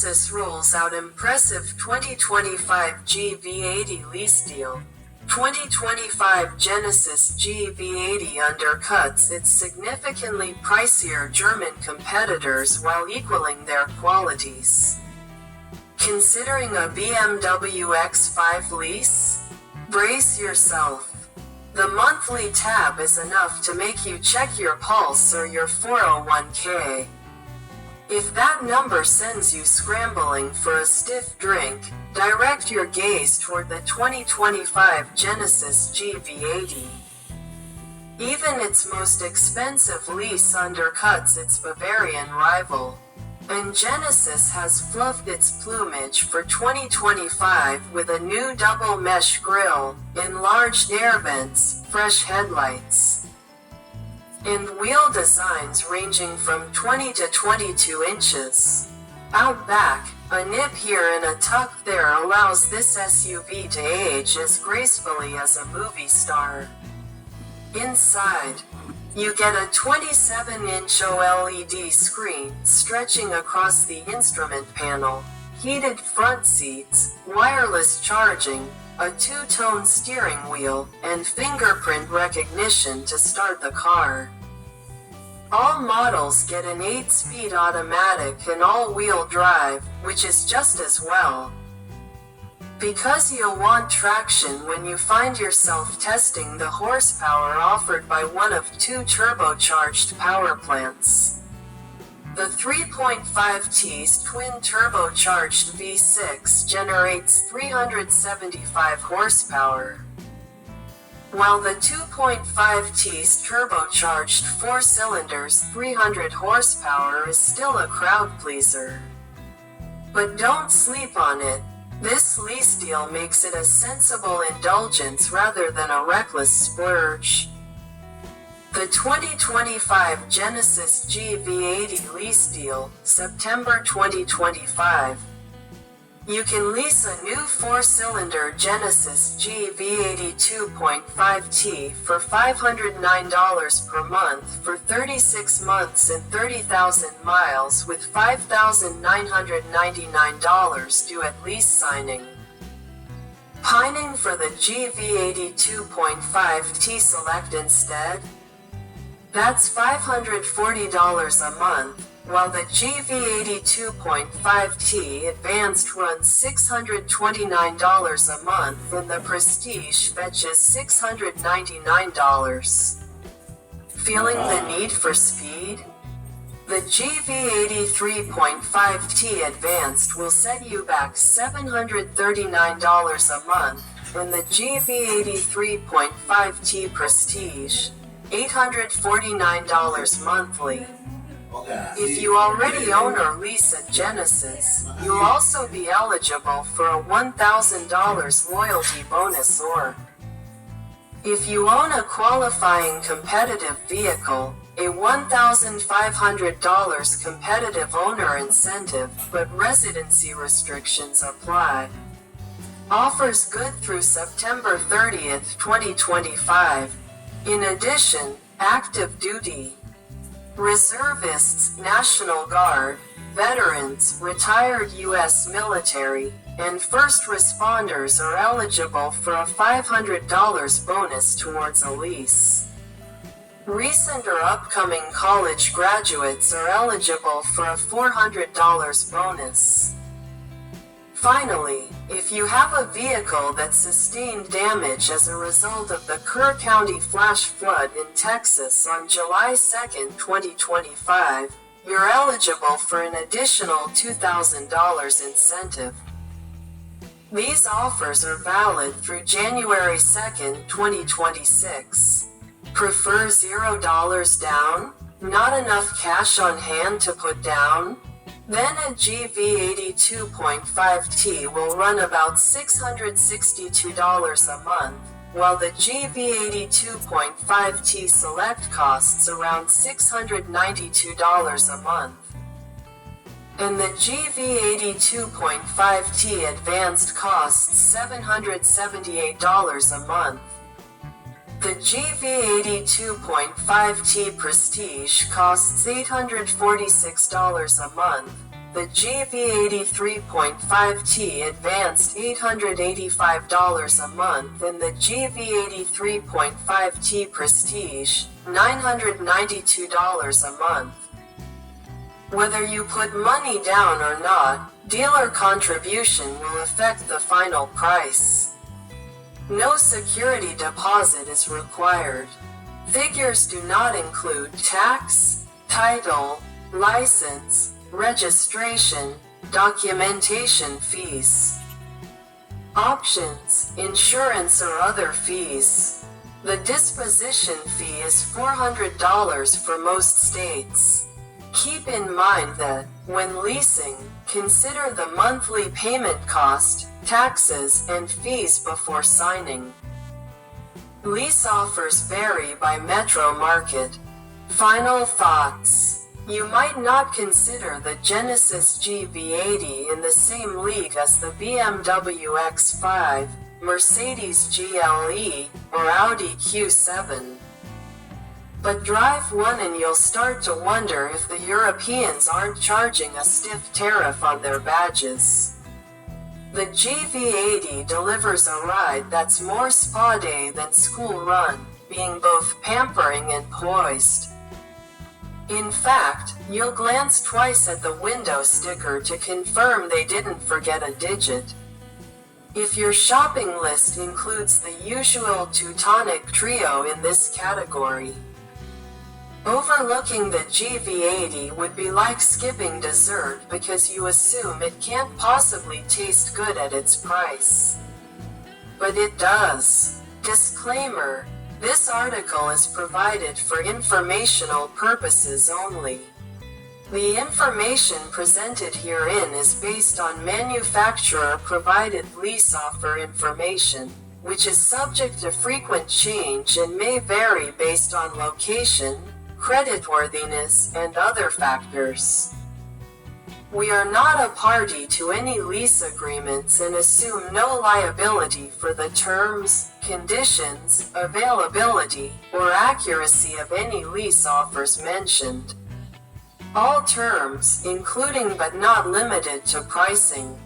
Genesis rolls out impressive 2025 GV80 lease deal. 2025 Genesis GV80 undercuts its significantly pricier German competitors while equaling their qualities. Considering a BMW X5 lease? Brace yourself. The monthly tab is enough to make you check your pulse or your 401k. If that number sends you scrambling for a stiff drink, direct your gaze toward the 2025 Genesis GV80. Even its most expensive lease undercuts its Bavarian rival. And Genesis has fluffed its plumage for 2025 with a new double mesh grille, enlarged air vents, fresh headlights, and wheel designs ranging from 20 to 22 inches. Out back, a nip here and a tuck there allows this SUV to age as gracefully as a movie star. Inside, you get a 27-inch OLED screen stretching across the instrument panel, heated front seats, wireless charging, a two-tone steering wheel, and fingerprint recognition to start the car. All models get an 8-speed automatic and all-wheel drive, which is just as well. Because you'll want traction when you find yourself testing the horsepower offered by one of two turbocharged power plants. The 3.5T's twin-turbocharged V6 generates 375 horsepower, while the 2.5T's turbocharged 4-cylinders 300 horsepower is still a crowd-pleaser. But don't sleep on it. This lease deal makes it a sensible indulgence rather than a reckless splurge. The 2025 Genesis GV80 lease deal, September 2025. You can lease a new 4-cylinder Genesis GV80 2.5T for $509 per month for 36 months and 30,000 miles with $5,999 due at lease signing. Pining for the GV80 2.5T Select instead? That's $540 a month. While the GV80 2.5T Advanced runs $629 a month and the Prestige fetches $699. Feeling the need for speed? The GV80 3.5T Advanced will set you back $739 a month, and the GV80 3.5T Prestige, $849 monthly. If you already own or lease a Genesis, you'll also be eligible for a $1,000 loyalty bonus or, if you own a qualifying competitive vehicle, a $1,500 competitive owner incentive, but residency restrictions apply. Offers good through September 30th, 2025. In addition, active duty reservists, National Guard, veterans, retired U.S. military, and first responders are eligible for a $500 bonus towards a lease. Recent or upcoming college graduates are eligible for a $400 bonus. Finally, if you have a vehicle that sustained damage as a result of the Kerr County flash flood in Texas on July 2, 2025, you're eligible for an additional $2,000 incentive. These offers are valid through January 2, 2026. Prefer $0 down? Not enough cash on hand to put down? Then a GV80 2.5T will run about $662 a month, while the GV80 2.5T Select costs around $692 a month. And the GV80 2.5T Advanced costs $778 a month. The GV80 2.5T Prestige costs $846 a month, the GV80 3.5T Advanced $885 a month and the GV80 3.5T Prestige $992 a month. Whether you put money down or not, dealer contribution will affect the final price. No security deposit is required. Figures do not include tax, title, license, registration, documentation fees, options, insurance or other fees. The disposition fee is $400 for most states. Keep in mind that, when leasing, consider the monthly payment cost, taxes, and fees before signing. Lease offers vary by metro market. Final thoughts. You might not consider the Genesis GV80 in the same league as the BMW X5, Mercedes GLE, or Audi Q7. But drive one and you'll start to wonder if the Europeans aren't charging a stiff tariff on their badges. The GV80 delivers a ride that's more spa day than school run, being both pampering and poised. In fact, you'll glance twice at the window sticker to confirm they didn't forget a digit. If your shopping list includes the usual Teutonic trio in this category, overlooking the GV80 would be like skipping dessert because you assume it can't possibly taste good at its price. But it does. Disclaimer: this article is provided for informational purposes only. The information presented herein is based on manufacturer-provided lease offer information, which is subject to frequent change and may vary based on location, creditworthiness, and other factors. We are not a party to any lease agreements and assume no liability for the terms, conditions, availability, or accuracy of any lease offers mentioned. All terms, including but not limited to pricing,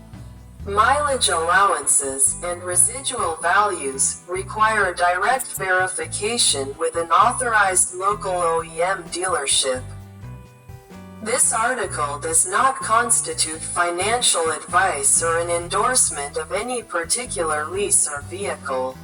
mileage allowances, and residual values, require direct verification with an authorized local OEM dealership. This article does not constitute financial advice or an endorsement of any particular lease or vehicle.